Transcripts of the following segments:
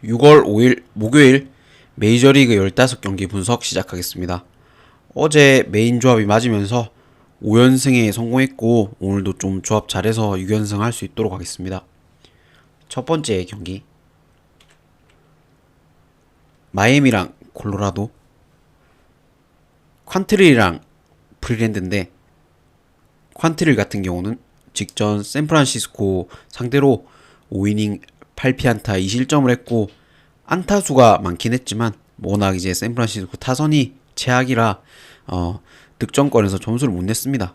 6월 5일 목요일 메이저리그 15경기 분석 시작하겠습니다. 어제 메인 조합이 맞으면서 5연승에 성공했고 오늘도 좀 조합 잘해서 6연승 할 수 있도록 하겠습니다. 첫 번째 경기 마이애미랑 콜로라도, 퀀트릴이랑 프리랜드인데 퀀트릴 같은 경우는 직전 샌프란시스코 상대로 5이닝 8피안타 2실점을 했고 안타수가 많긴 했지만 워낙 이제 샌프란시스코 타선이 최악이라 득점권에서 점수를 못 냈습니다.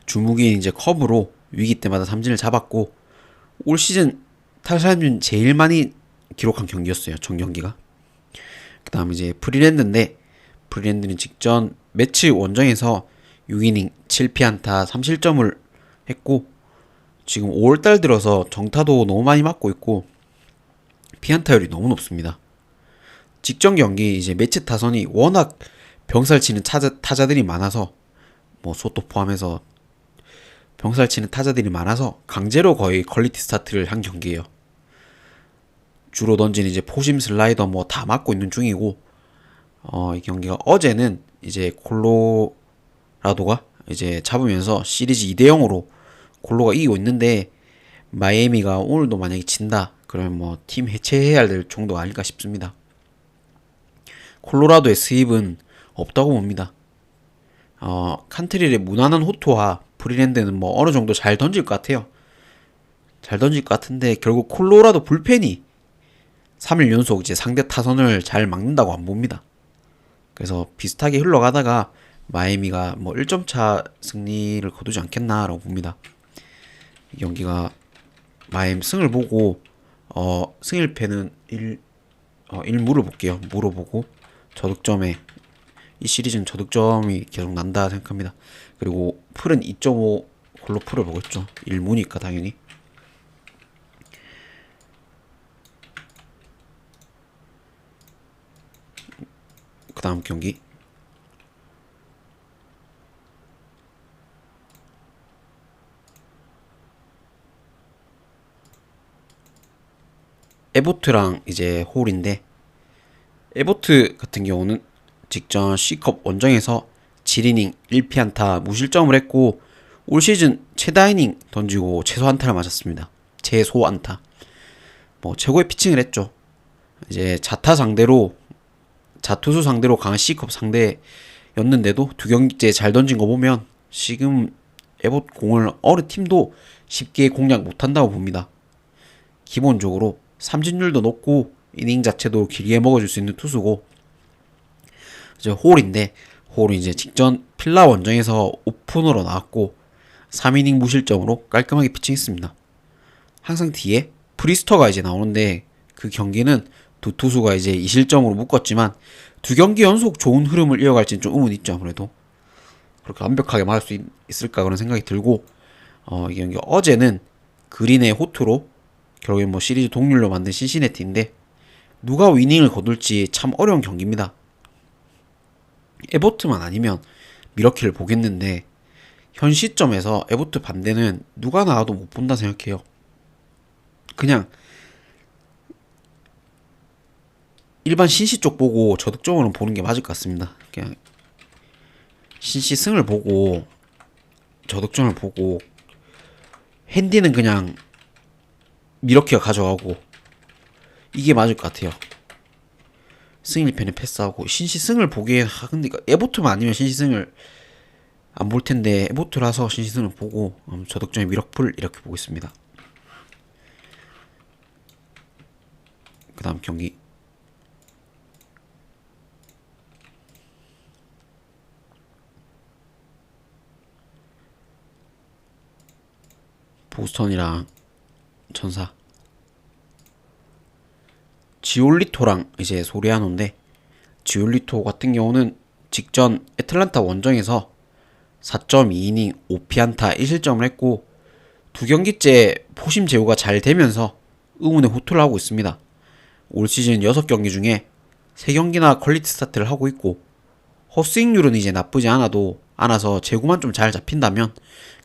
주무기인 이제 커브로 위기 때마다 삼진을 잡았고 올 시즌 타자는 제일 많이 기록한 경기였어요. 전 경기가. 그 다음 이제 프리랜드인데 프리랜드는 직전 매치 원정에서 6이닝 7피안타 3실점을 했고 지금 5월달 들어서 정타도 너무 많이 맞고 있고 피안타율이 너무 높습니다. 직전 경기 이제 매치 타선이 워낙 병살 치는 타자들이 많아서 뭐 소토 포함해서 병살 치는 타자들이 많아서 강제로 거의 퀄리티 스타트를 한 경기예요. 주로 던지는 이제 포심 슬라이더 뭐 다 맞고 있는 중이고 이 경기가 어제는 이제 콜로라도가 이제 잡으면서 시리즈 2대0으로 콜로가 이기고 있는데 마이애미가 오늘도 만약에 진다 그러면 뭐 팀 해체해야 될 정도가 아닐까 싶습니다. 콜로라도의 수입은 없다고 봅니다. 칸트릴의 무난한 호투와 프리랜드는 뭐 어느 정도 잘 던질 것 같아요. 잘 던질 것 같은데 결국 콜로라도 불펜이 3일 연속 이제 상대 타선을 잘 막는다고 안 봅니다. 그래서 비슷하게 흘러가다가 마이애미가 뭐 1점 차 승리를 거두지 않겠나라고 봅니다. 이 경기가 마이애미 승을 보고 승일패는 1무를 볼게요. 물어보고 저득점에 이 시리즈는 저득점이 계속 난다 생각합니다. 그리고 풀은 2.5 홀로 풀을 보겠죠. 1무니까 당연히. 그 다음 경기 에보트랑 이제 홀인데 에보트 같은 경우는 직전 C컵 원정에서 7이닝 1피안타 무실점을 했고 올 시즌 최다 이닝 던지고 최소 안타를 맞았습니다. 최소 안타. 뭐 최고의 피칭을 했죠. 이제 자투수 상대로 강한 C컵 상대였는데도 두 경기째 잘 던진 거 보면 지금 에봇 공을 어느 팀도 쉽게 공략 못한다고 봅니다. 기본적으로 삼진율도 높고 이닝 자체도 길게 먹어줄 수 있는 투수고 이제 홀인데 홀은 이제 직전 필라 원정에서 오픈으로 나왔고 3이닝 무실점으로 깔끔하게 피칭했습니다. 항상 뒤에 프리스터가 이제 나오는데 그 경기는 두 투수가 이제 2실점으로 묶었지만 두 경기 연속 좋은 흐름을 이어갈지는 좀 의문이 있죠. 아무래도 그렇게 완벽하게 막을 수 있을까 그런 생각이 들고 이 경기 어제는 그린의 호투로 결국엔 뭐 시리즈 동률로 만든 신시내티인데 누가 위닝을 거둘지 참 어려운 경기입니다. 에보트만 아니면 미러키를 보겠는데 현 시점에서 에보트 반대는 누가 나와도 못 본다 생각해요. 그냥 일반 신시 쪽 보고 저득점으로 보는 게 맞을 것 같습니다. 그냥 신시 승을 보고 저득점을 보고 핸디는 그냥 미러키가 가져가고 이게 맞을 것 같아요. 승일편에 패스하고 신시승을 보기에 근데 에보트만 아니면 신시승을 안 볼 텐데 에보트라서 신시승을 보고 저득점의 미러풀 이렇게 보겠습니다. 그 다음 경기 보스턴이랑 천사 지올리토랑 이제 소리아노인데 지올리토 같은 경우는 직전 애틀란타 원정에서 4.2이닝 5피안타 1실점을 했고 두 경기째 포심 제어가 잘 되면서 의문의 호투를 하고 있습니다. 올 시즌 6경기 중에 3경기나 퀄리티 스타트를 하고 있고 헛스윙률은 이제 나쁘지 않아서 제구만 좀 잘 잡힌다면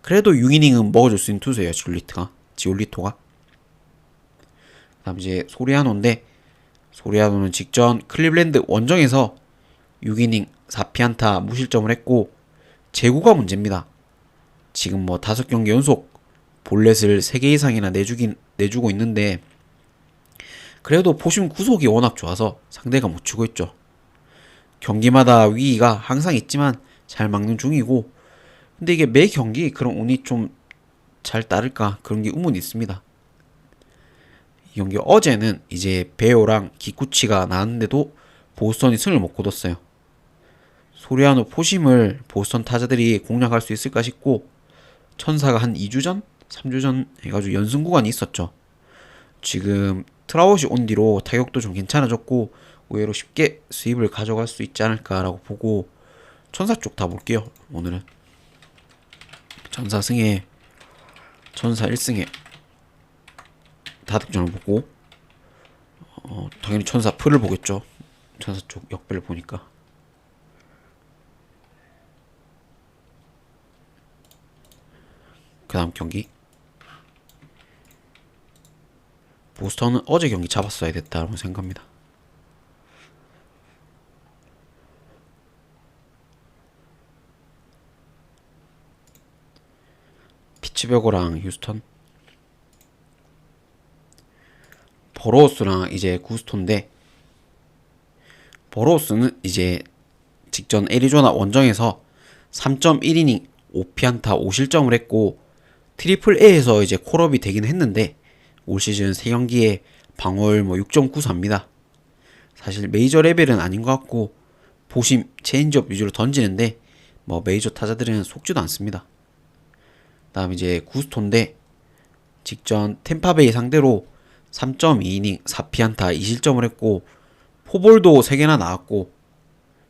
그래도 6이닝은 먹어줄 수 있는 투수예요. 지올리토가. 그다음 이제 소리아노인데 소리아노는 직전 클리블랜드 원정에서 6이닝 4피안타 무실점을 했고 제구가 문제입니다. 지금 뭐 5경기 연속 볼넷을 3개 이상이나 내주고 있는데 그래도 포심 구속이 워낙 좋아서 상대가 못 치고 있죠. 경기마다 위기가 항상 있지만 잘 막는 중이고 근데 이게 매 경기 그런 운이 좀 잘 따를까 그런 게 의문이 있습니다. 이 경기 어제는 이제 베오랑 기쿠치가 나왔는데도 보스턴이 승을 못 거뒀어요. 소리아노 포심을 보스턴 타자들이 공략할 수 있을까 싶고 천사가 한 2주 전? 3주 전 해가지고 연승 구간이 있었죠. 지금 트라웃이 온 뒤로 타격도 좀 괜찮아졌고 의외로 쉽게 수입을 가져갈 수 있지 않을까라고 보고 천사 쪽 다 볼게요. 오늘은 천사 승에 천사 1승에 다득점을 보고 당연히 천사 풀을 보겠죠. 천사 쪽 역배를 보니까 그 다음 경기 보스턴은 어제 경기 잡았어야 됐다고 생각합니다. 피츠버그랑 휴스턴 버로우스랑 이제 구스톤인데 버로우스는 이제 직전 애리조나 원정에서 3.1이닝 5피안타 5실점을 했고 트리플 A에서 이제 콜업이 되긴 했는데 올 시즌 3경기에 방어율 뭐 6.94입니다. 사실 메이저 레벨은 아닌 것 같고 보심 체인지업 위주로 던지는데 뭐 메이저 타자들은 속지도 않습니다. 다음 이제 구스톤인데 직전 템파베이 상대로 3.2이닝 4피안타 2실점을 했고 포볼도 3개나 나왔고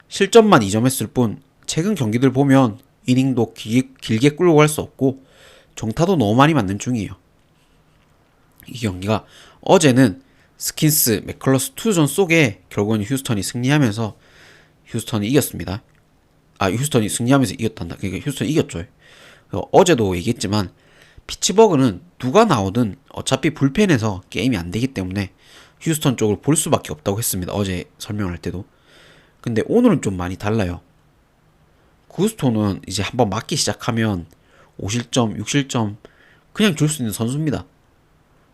실점만 2점 했을 뿐 최근 경기들 보면 이닝도 길게 끌고 갈 수 없고 정타도 너무 많이 맞는 중이에요. 이 경기가 어제는 스킨스 맥컬러스 투전 속에 결국은 휴스턴이 승리하면서 휴스턴이 이겼습니다. 휴스턴이 승리하면서 이겼단다. 그러니까 휴스턴이 이겼죠. 어제도 얘기했지만 피츠버그는 누가 나오든 어차피 불펜에서 게임이 안 되기 때문에 휴스턴 쪽을 볼 수밖에 없다고 했습니다. 어제 설명할 때도. 근데 오늘은 좀 많이 달라요. 구스톤은 이제 한번 맞기 시작하면 5실점, 6실점 그냥 줄 수 있는 선수입니다.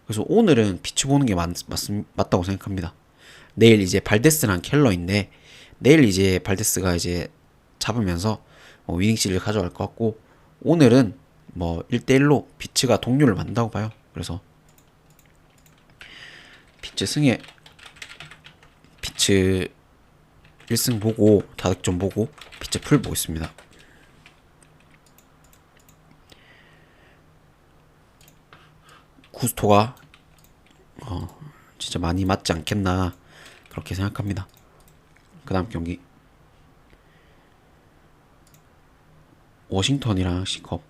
그래서 오늘은 피치 보는 게 맞다고 생각합니다. 내일 이제 발데스랑 켈러인데 내일 이제 발데스가 이제 잡으면서 위닝 시리를 가져갈 것 같고 오늘은 뭐 1대1로 피츠가 동률을 만든다고 봐요. 그래서 피츠 승에 피츠 1승 보고 다득점 보고 피츠 풀 보겠습니다. 구스토가 진짜 많이 맞지 않겠나 그렇게 생각합니다. 그 다음 경기 워싱턴이랑 시컵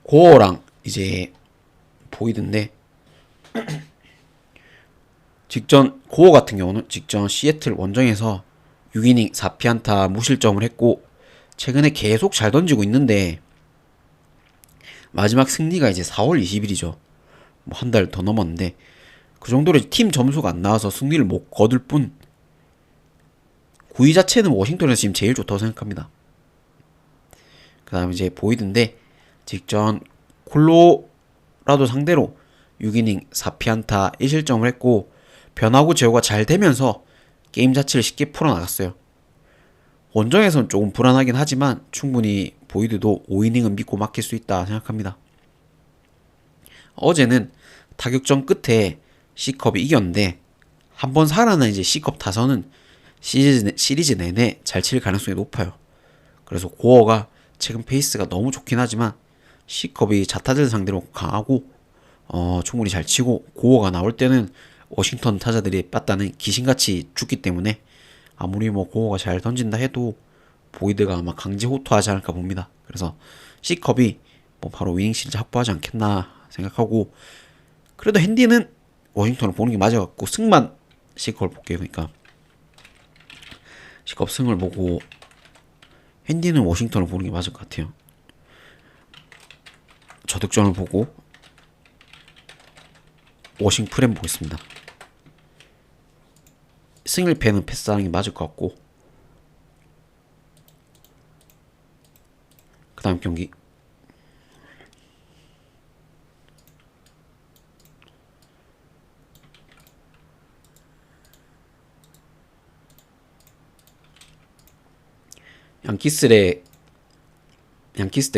고어랑 이제 보이던데 직전 고어 같은 경우는 직전 시애틀 원정에서 6이닝 4피안타 무실점을 했고 최근에 계속 잘 던지고 있는데 마지막 승리가 이제 4월 20일이죠. 뭐 한 달 더 넘었는데 그 정도로 팀 점수가 안 나와서 승리를 못 거둘 뿐 9위 자체는 워싱턴에서 지금 제일 좋다고 생각합니다. 그 다음 이제 보이던데 직전 콜로라도 상대로 6이닝 4피안타 1실점을 했고 변화구 제어가 잘 되면서 게임 자체를 쉽게 풀어나갔어요. 원정에선 조금 불안하긴 하지만 충분히 보이드도 5이닝은 믿고 맡길 수 있다 생각합니다. 어제는 타격전 끝에 C컵이 이겼는데 한번 살아난 이제 C컵 타선은 시리즈 내내 잘 칠 가능성이 높아요. 그래서 고어가 최근 페이스가 너무 좋긴 하지만 C컵이 자타들 상대로 강하고 충분히 잘 치고 고어가 나올 때는 워싱턴 타자들이 빠따는 귀신같이 죽기 때문에 아무리 뭐 고어가 잘 던진다 해도 보이드가 아마 강제 호투하지 않을까 봅니다. 그래서 C컵이 뭐 바로 위닝 시리즈 확보하지 않겠나 생각하고 그래도 핸디는 워싱턴을 보는 게 맞아갖고 승만 C컵을 볼게요. 그러니까 C컵 승을 보고 핸디는 워싱턴을 보는 게 맞을 것 같아요. 저득점을 보고 워싱 프렘 보겠습니다. 승일패는 패스하는 게 맞을 것 같고. 그 다음 경기 양키스 대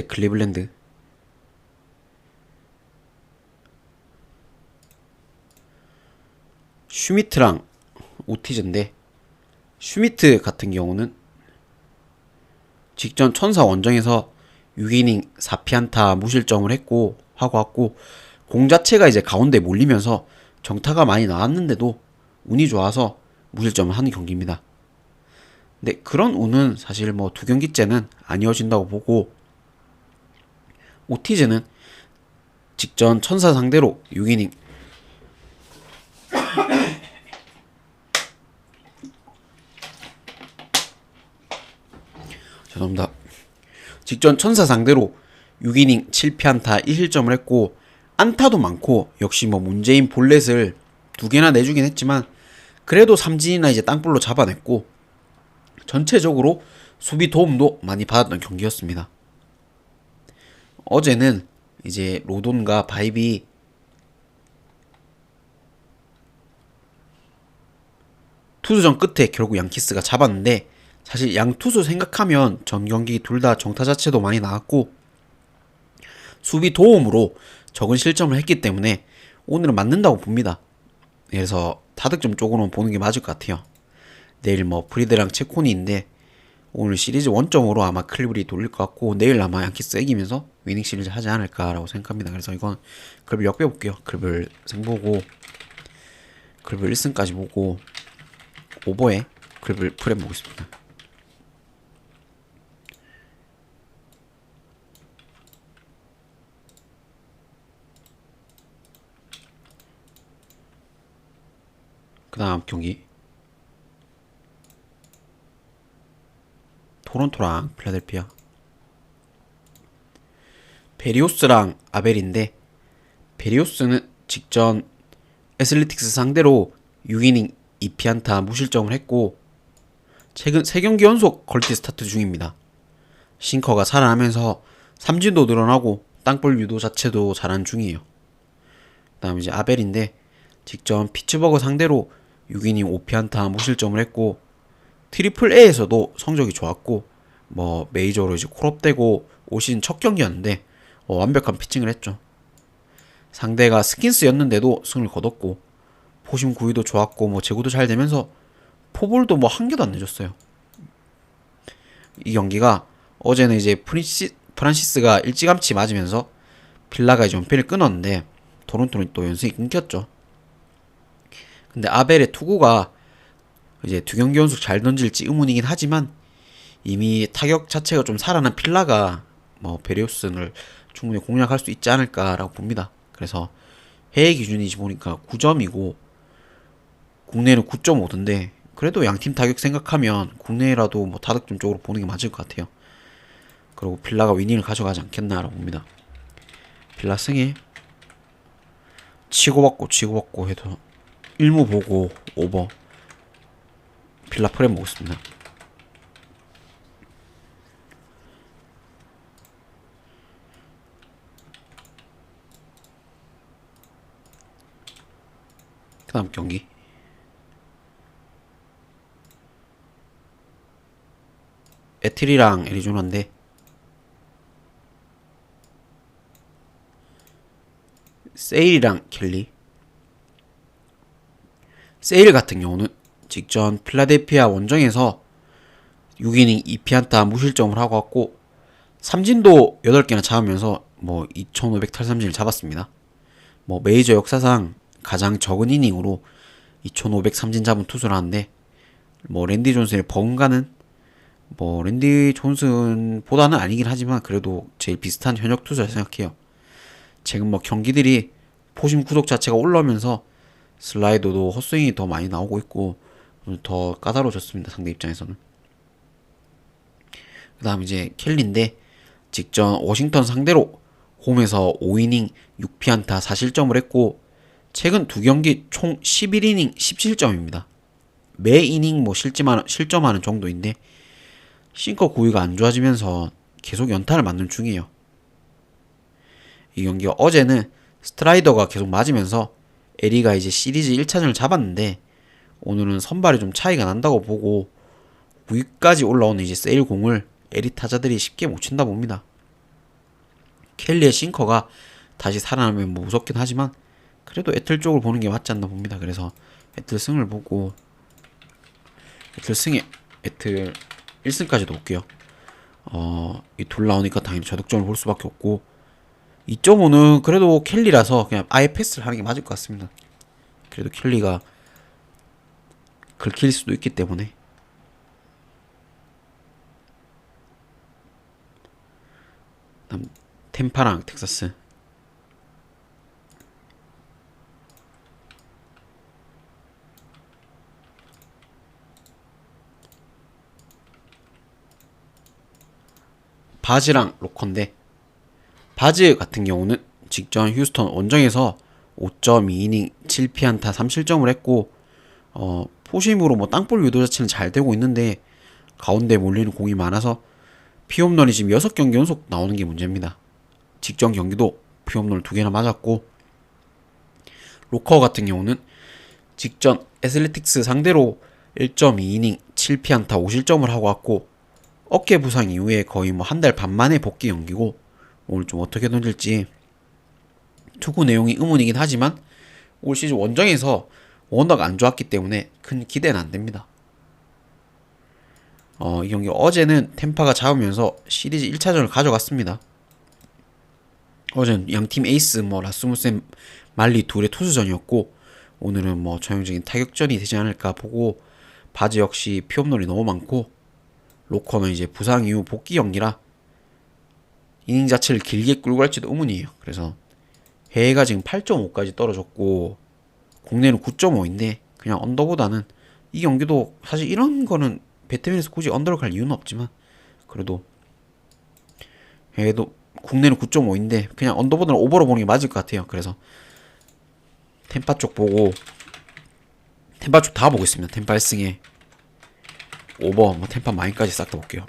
클리블랜드. 슈미트랑 오티즈인데, 슈미트 같은 경우는 직전 천사 원정에서 6이닝 4피안타 무실점을 했고 하고 왔고, 공 자체가 이제 가운데 몰리면서 정타가 많이 나왔는데도 운이 좋아서 무실점을 하는 경기입니다. 근데 그런 운은 사실 뭐 두 경기째는 안 이어진다고 보고, 오티즈는 직전 천사 상대로 6이닝 죄송합니다. 직전 천사 상대로 6이닝 7피안타 1실점을 했고, 안타도 많고 역시 뭐 문제인 볼넷을 2개나 내주긴 했지만 그래도 삼진이나 이제 땅볼로 잡아냈고, 전체적으로 수비 도움도 많이 받았던 경기였습니다. 어제는 이제 로돈과 바이비 투수전 끝에 결국 양키스가 잡았는데, 사실 양 투수 생각하면 전 경기 둘 다 정타 자체도 많이 나왔고 수비 도움으로 적은 실점을 했기 때문에 오늘은 맞는다고 봅니다. 그래서 타득점 쪽으로는 보는 게 맞을 것 같아요. 내일 뭐 프리드랑 체코니인데 오늘 시리즈 원점으로 아마 클리블이 돌릴 것 같고, 내일 아마 양키스 이기면서 위닝 시리즈 하지 않을까라고 생각합니다. 그래서 이건 클리블 역배 볼게요. 클리블 생보고 클리블 1승까지 보고 오버에 클리블 프렘 보겠습니다. 그 다음 경기 토론토랑 필라델피아. 베리오스랑 아벨인데, 베리오스는 직전 애슬레틱스 상대로 6이닝 2피안타 무실점을 했고 최근 3경기 연속 퀄리티 스타트 중입니다. 싱커가 살아나면서 삼진도 늘어나고 땅볼 유도 자체도 잘하는 중이에요. 그 다음 이제 아벨인데, 직전 피츠버그 상대로 6이닝 5피안타 무실점을 했고 트리플 A에서도 성적이 좋았고, 뭐 메이저로 이제 콜업되고 올 시즌 첫 경기였는데 완벽한 피칭을 했죠. 상대가 스킨스였는데도 승을 거뒀고 포심 구위도 좋았고 뭐 제구도 잘 되면서 포볼도 뭐 한 개도 안 내줬어요. 이 경기가 어제는 이제 프란시스가 일찌감치 맞으면서 빌라가 이제 연패를 끊었는데 토론토는 또 연승이 끊겼죠. 근데 아벨의 투구가 이제 2경기 연속 잘 던질지 의문이긴 하지만 이미 타격 자체가 좀 살아난 필라가 뭐 베리오스를 충분히 공략할 수 있지 않을까라고 봅니다. 그래서 해외 기준이지 보니까 9점이고 국내는 9.5던데, 그래도 양팀 타격 생각하면 국내라도 뭐 타득점 쪽으로 보는 게 맞을 것 같아요. 그리고 필라가 위닝을 가져가지 않겠나라고 봅니다. 필라 승에 치고받고 해도 1무 보고 오버. 필라 프렘 보겠습니다. 그 다음 경기 에트리랑 애리조나인데, 세일이랑 켈리. 세일 같은 경우는 직전 필라델피아 원정에서 6이닝 2피안타 무실점을 하고 왔고 삼진도 8개나 잡으면서 뭐 2500 탈삼진을 잡았습니다. 뭐 메이저 역사상 가장 적은 이닝으로 2500 삼진 잡은 투수라는데, 뭐 랜디 존슨의 버금가는 뭐 랜디 존슨보다는 아니긴 하지만 그래도 제일 비슷한 현역 투수라 생각해요. 지금 뭐 경기들이 포심 구속 자체가 올라오면서 슬라이더도 헛스윙이 더 많이 나오고 있고 더 까다로워졌습니다. 상대 입장에서는. 그 다음 이제 켈리인데, 직전 워싱턴 상대로 홈에서 5이닝 6피안타 4실점을 했고 최근 두 경기 총 11이닝 17점입니다. 매 이닝 뭐 실점하는 정도인데 싱커 구위가 안 좋아지면서 계속 연타를 맞는 중이에요. 이 경기가 어제는 스트라이더가 계속 맞으면서 에리가 이제 시리즈 1차전을 잡았는데 오늘은 선발이 좀 차이가 난다고 보고 9위까지 올라오는 이제 세일 공을 에리 타자들이 쉽게 못 친다 봅니다. 켈리의 싱커가 다시 살아나면 뭐 무섭긴 하지만 그래도 애틀 쪽을 보는 게 맞지 않나 봅니다. 그래서 애틀 승을 보고 애틀 승에 애틀 1승까지 놓을게요. 이 둘 나오니까 당연히 저득점을 볼 수밖에 없고 2.5는 그래도 켈리라서 그냥 아예 패스를 하는 게 맞을 것 같습니다. 그래도 켈리가 긁힐 수도 있기 때문에. 다음 템파랑 텍사스. 바즈랑 로커인데 바즈 같은 경우는 직전 휴스턴 원정에서 5.2이닝 7피안타 3실점을 했고 포심으로 뭐 땅볼 유도 자체는 잘 되고 있는데 가운데 몰리는 공이 많아서 피홈런이 지금 6경기 연속 나오는 게 문제입니다. 직전 경기도 피홈런을 2개나 맞았고 로커 같은 경우는 직전 애슬레틱스 상대로 1.2이닝 7피안타 5실점을 하고 왔고 어깨 부상 이후에 거의 뭐 한 달 반 만에 복귀 경기고 오늘 좀 어떻게 던질지 투구 내용이 의문이긴 하지만 올 시즌 원정에서 워낙 안 좋았기 때문에 큰 기대는 안 됩니다. 이 경기 어제는 템파가 잡으면서 시리즈 1차전을 가져갔습니다. 어제는 양팀 에이스 뭐 라스무센 말리 둘의 투수전이었고 오늘은 뭐 전형적인 타격전이 되지 않을까 보고 바즈 역시 피홈런이 너무 많고 로커는 이제 부상 이후 복귀 경기라 이닝 자체를 길게 끌고 갈지도 의문이에요. 그래서 해외가 지금 8.5까지 떨어졌고 국내는 9.5인데 그냥 언더보다는 이 경기도 사실 이런 거는 배트맨에서 굳이 언더를 갈 이유는 없지만 그래도 해외도 국내는 9.5인데 그냥 언더보다는 오버로 보는 게 맞을 것 같아요. 그래서 템파 쪽 보고 템파 쪽 다 보고 있습니다. 템파 1승에 오버 뭐 템파 마인까지 싹 다 볼게요.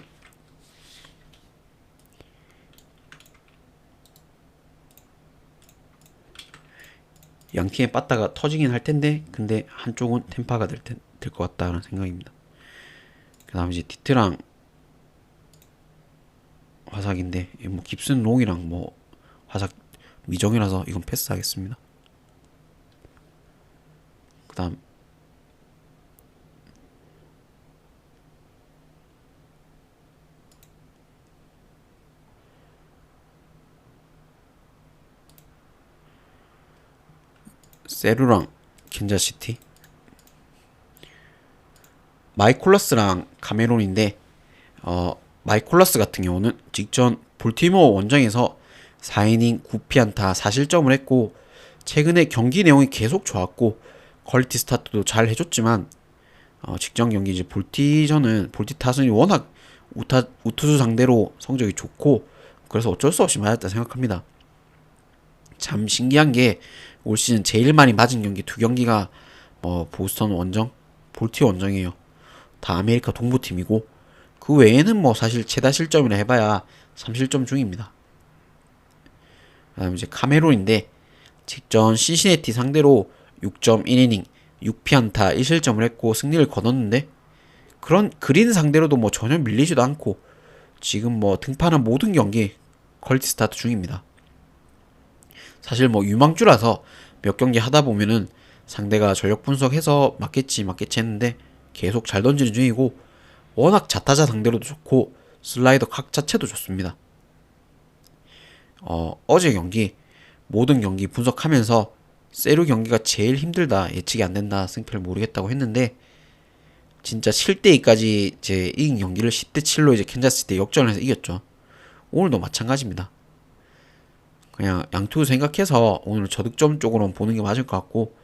양팀의 빠따가 터지긴 할 텐데 근데 한쪽은 템파가 될 것 같다는 생각입니다. 그 다음에 이제 디트랑 화삭인데 뭐 깁슨 롱이랑 뭐 화삭 미정이라서 이건 패스하겠습니다. 그 다음 세루랑 캔자시티 마이콜러스랑 카메론인데 마이콜러스 같은 경우는 직전 볼티모어 원정에서 4이닝 9피안타 4실점을 했고 최근에 경기 내용이 계속 좋았고 퀄리티 스타트도 잘 해줬지만 직전 경기 이제 볼티 타선이 워낙 우투수 상대로 성적이 좋고 그래서 어쩔 수 없이 맞았다 생각합니다. 참 신기한 게 올 시즌 제일 많이 맞은 경기 2경기가 보스턴 원정, 볼티 원정이에요. 다 아메리카 동부팀이고 그 외에는 뭐 사실 최다 실점이나 해봐야 3실점 중입니다. 그 다음에 이제 카메론인데 직전 신시내티 상대로 6.1이닝 6피안타 1실점을 했고 승리를 거뒀는데 그런 그린 상대로도 뭐 전혀 밀리지도 않고 지금 뭐 등판한 모든 경기 퀄리티 스타트 중입니다. 사실 뭐 유망주라서 몇 경기 하다 보면은 상대가 전력 분석해서 맞겠지 했는데 계속 잘 던지는 중이고 워낙 자타자 상대로도 좋고 슬라이더 각 자체도 좋습니다. 어제 경기 모든 경기 분석하면서 세루 경기가 제일 힘들다 예측이 안 된다 승패를 모르겠다고 했는데 진짜 7대2까지 이제 이긴 경기를 10대7로 이제 캔자스시티 역전을 해서 이겼죠. 오늘도 마찬가지입니다. 그냥 양투 생각해서 오늘 저득점 쪽으로 보는 게 맞을 것 같고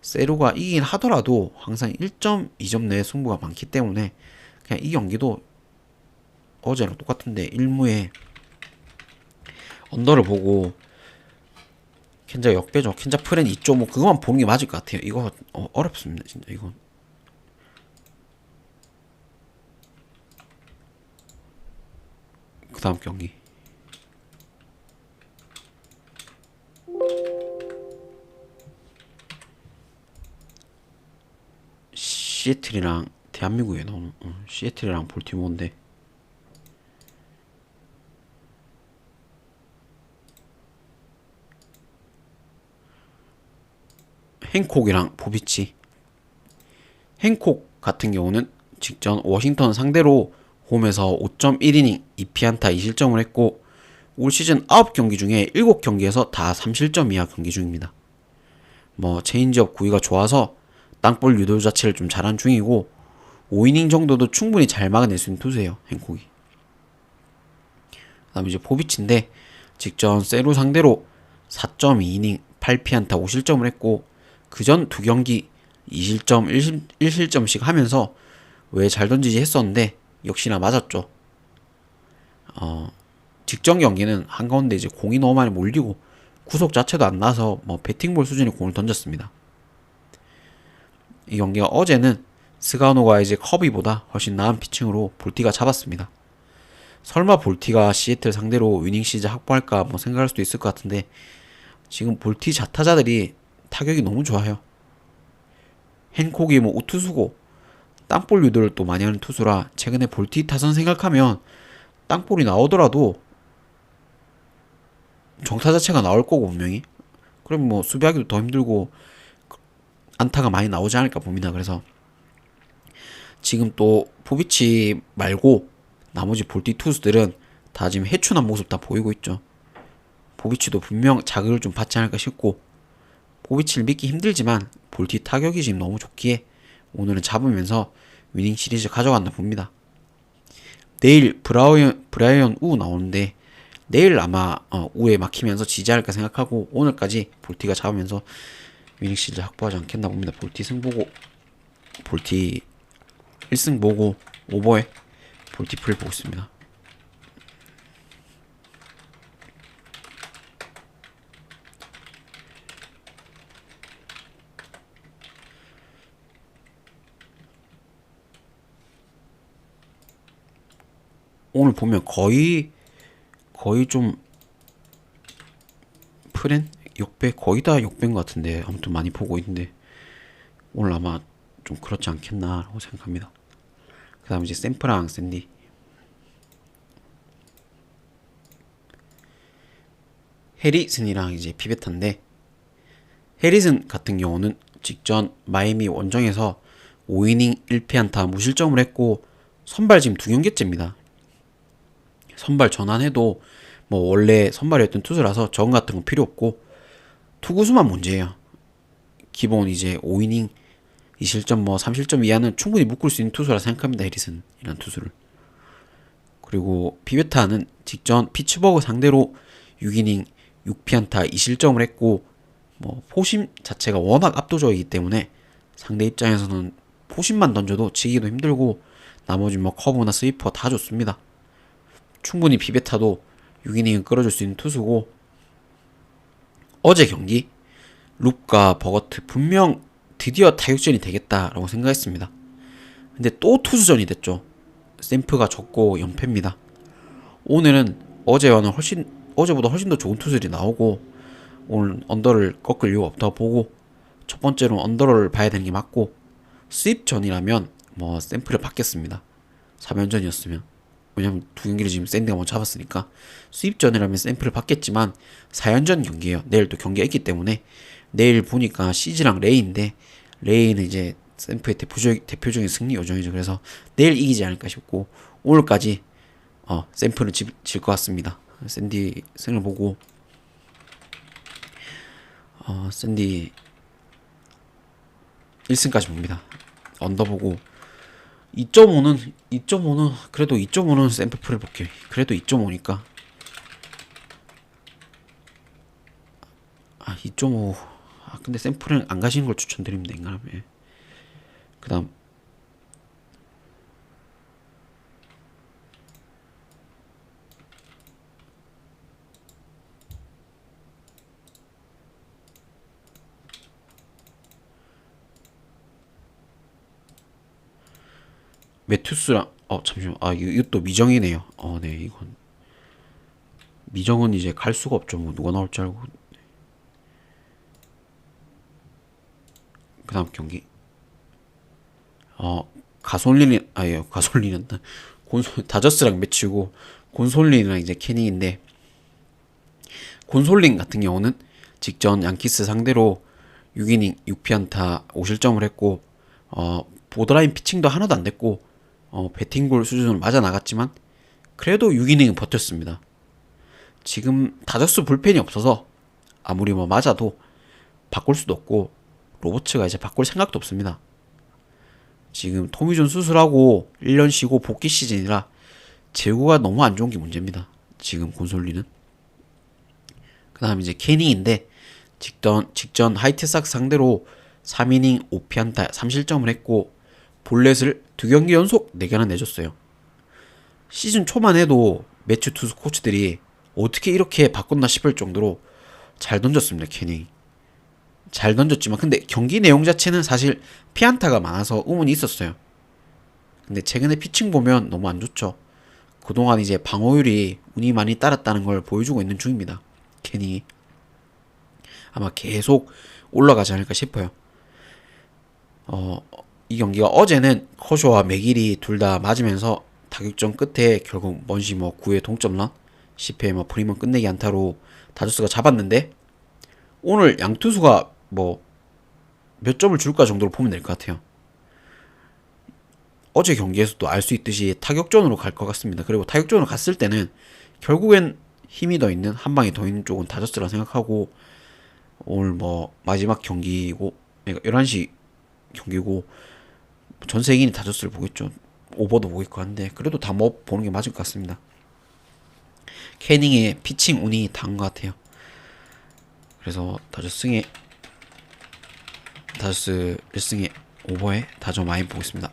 세루가 이긴 하더라도 항상 1.2점 내 승부가 많기 때문에 그냥 이 경기도 어제랑 똑같은데 1무에 언더를 보고 켄자 역배죠. 켄자 프렌 2.5 그거만 보는 게 맞을 것 같아요. 이거 어렵습니다 진짜 이거. 그 다음 경기 시애틀이랑 대한민국에 나오는 시애틀이랑 볼티모어인데 행콕이랑 포비치. 행콕 같은 경우는 직전 워싱턴 상대로 홈에서 5.1이닝 2피안타 2실점을 했고 올 시즌 9경기 중에 7경기에서 다 3실점 이하 경기 중입니다. 뭐 체인지업 구위가 좋아서 땅볼 유도 자체를 좀 잘한 중이고 5이닝 정도도 충분히 잘 막아낼 수 있는 투수예요. 행콕이. 그다음에 이제 포비치인데 직전 세루 상대로 4.2이닝 8피안타 5실점을 했고 그전 두 경기 2실점 1실점씩 하면서 왜 잘 던지지 했었는데 역시나 맞았죠. 직전 경기는 한가운데 이제 공이 너무 많이 몰리고 구속 자체도 안 나서 뭐 배팅볼 수준의 공을 던졌습니다. 이 경기가 어제는 스가노가 이제 커비보다 훨씬 나은 피칭으로 볼티가 잡았습니다. 설마 볼티가 시애틀 상대로 위닝 시즈 확보할까 뭐 생각할 수도 있을 것 같은데 지금 볼티 자타자들이 타격이 너무 좋아요. 행콕이 뭐 우투수고 땅볼 유도를 또 많이 하는 투수라 최근에 볼티 타선 생각하면 땅볼이 나오더라도 정타 자체가 나올 거고 분명히 그럼 뭐 수비하기도 더 힘들고 안타가 많이 나오지 않을까 봅니다. 그래서 지금 또 포비치 말고 나머지 볼티 투수들은 다 지금 해춘한 모습 다 보이고 있죠. 포비치도 분명 자극을 좀 받지 않을까 싶고 포비치를 믿기 힘들지만 볼티 타격이 지금 너무 좋기에 오늘은 잡으면서 위닝 시리즈 가져간다 봅니다. 내일 브라이언 우 나오는데 내일 아마 우에 막히면서 지지 않을까 생각하고 오늘까지 볼티가 잡으면서 위닝 시리즈 확보하지 않겠나 봅니다. 볼티 승 보고 볼티 1승 보고 오버에 볼티 풀 보고 있습니다. 오늘 보면 거의 좀 프렌 역배 거의 다 역배인 것 같은데 아무튼 많이 보고 있는데 오늘 아마 좀 그렇지 않겠나라고 생각합니다. 그 다음 이제 샘프랑 샌디. 해리슨이랑 이제 피베타인데 해리슨 같은 경우는 직전 마이애미 원정에서 5이닝 1피안타 무실점을 했고 선발 지금 2경기째입니다. 선발 전환해도 뭐 원래 선발이었던 투수라서 적응 같은 건 필요 없고 투구수만 문제예요. 기본 이제 5이닝 2실점 뭐 3실점 이하는 충분히 묶을 수 있는 투수라 생각합니다. 해리슨 이런 투수를. 그리고 비베타는 직전 피츠버그 상대로 6이닝 6피안타 2실점을 했고 뭐 포심 자체가 워낙 압도적이기 때문에 상대 입장에서는 포심만 던져도 치기도 힘들고 나머지 뭐 커브나 스위퍼 다 좋습니다. 충분히 비베타도 6이닝은 끌어줄 수 있는 투수고 어제 경기 룹과 버거트 분명 드디어 타격전이 되겠다라고 생각했습니다. 근데 또 투수전이 됐죠. 샘프가 적고 연패입니다. 오늘은 어제보다 훨씬 더 좋은 투수들이 나오고 오늘 언더를 꺾을 이유가 없다고 보고 첫 번째로 언더를 봐야 되는 게 맞고 수입전이라면 뭐 샘플을 받겠습니다. 3연전이었으면 왜냐면 두 경기를 지금 샌디가 먼저 잡았으니까 수입전이라면 샘플을 받겠지만 4연전 경기예요. 내일 또 경기가 있기 때문에 내일 보니까 시즈랑 레이인데 레이는 이제 샘프의 대표적인 승리 요정이죠. 그래서 내일 이기지 않을까 싶고 오늘까지 샘프는 질 것 같습니다. 샌디 승을 보고 샌디 1승까지 봅니다. 언더 보고 2.5는 그래도 2.5는 샘플 풀을 볼게요. 그래도 2.5니까 2.5 근데 샘플은 안 가시는 걸 추천드립니다. 인간하면. 그 다음 메투스랑 잠시만 이것도 미정이네요. 네 이건 미정은 이제 갈 수가 없죠. 뭐 누가 나올지 알고. 그 다음 경기 가솔린이 아예요 가솔린은 다저스랑 매치고 곤솔린이랑 이제 캐닝인데, 곤솔린 같은 경우는 직전 양키스 상대로 6이닝 6피안타 5실점을 했고 보드라인 피칭도 하나도 안 됐고 배팅볼 수준으로 맞아 나갔지만 그래도 6이닝은 버텼습니다. 지금 다저스 불펜이 없어서 아무리 뭐 맞아도 바꿀 수도 없고 로버츠가 이제 바꿀 생각도 없습니다. 지금 토미존 수술하고 1년 쉬고 복귀 시즌이라 제구가 너무 안 좋은 게 문제입니다. 지금 곤솔리는. 그 다음 이제 캐닝인데 직전 하이트삭스 상대로 3이닝 5피안타 3실점을 했고 볼넷을 2경기 연속 4개나 내줬어요. 시즌 초만 해도 매치 투수 코치들이 어떻게 이렇게 바꿨나 싶을 정도로 잘 던졌습니다. 캐닝 잘 던졌지만 근데 경기 내용 자체는 사실 피안타가 많아서 의문이 있었어요. 근데 최근에 피칭 보면 너무 안 좋죠. 그동안 이제 방어율이 운이 많이 따랐다는 걸 보여주고 있는 중입니다. 캐닝이 아마 계속 올라가지 않을까 싶어요. 이 경기가 어제는 커쇼와 맥일이 둘 다 맞으면서 타격전 끝에 결국 먼시 뭐 9회 동점런 10회 뭐 프리먼 끝내기 안타로 다저스가 잡았는데, 오늘 양투수가 뭐 몇 점을 줄까 정도로 보면 될 것 같아요. 어제 경기에서도 알 수 있듯이 타격전으로 갈 것 같습니다. 그리고 타격전으로 갔을 때는 결국엔 힘이 더 있는, 한 방이 더 있는 쪽은 다저스라 생각하고, 오늘 뭐 마지막 경기고 11시 경기고 전 세계인이 다저스를 보겠죠. 오버도 보겠고 한데 그래도 다 뭐 보는 게 맞을 것 같습니다. 캐닝의 피칭 운이 단 것 같아요. 그래서 다저스 1승에 오버에 다저 많이 보겠습니다.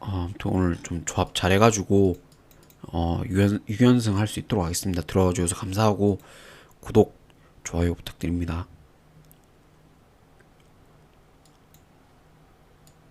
아무튼 오늘 좀 조합 잘해가지고 6연승 할 수 있도록 하겠습니다. 들어와주셔서 감사하고 구독, 좋아요 부탁드립니다.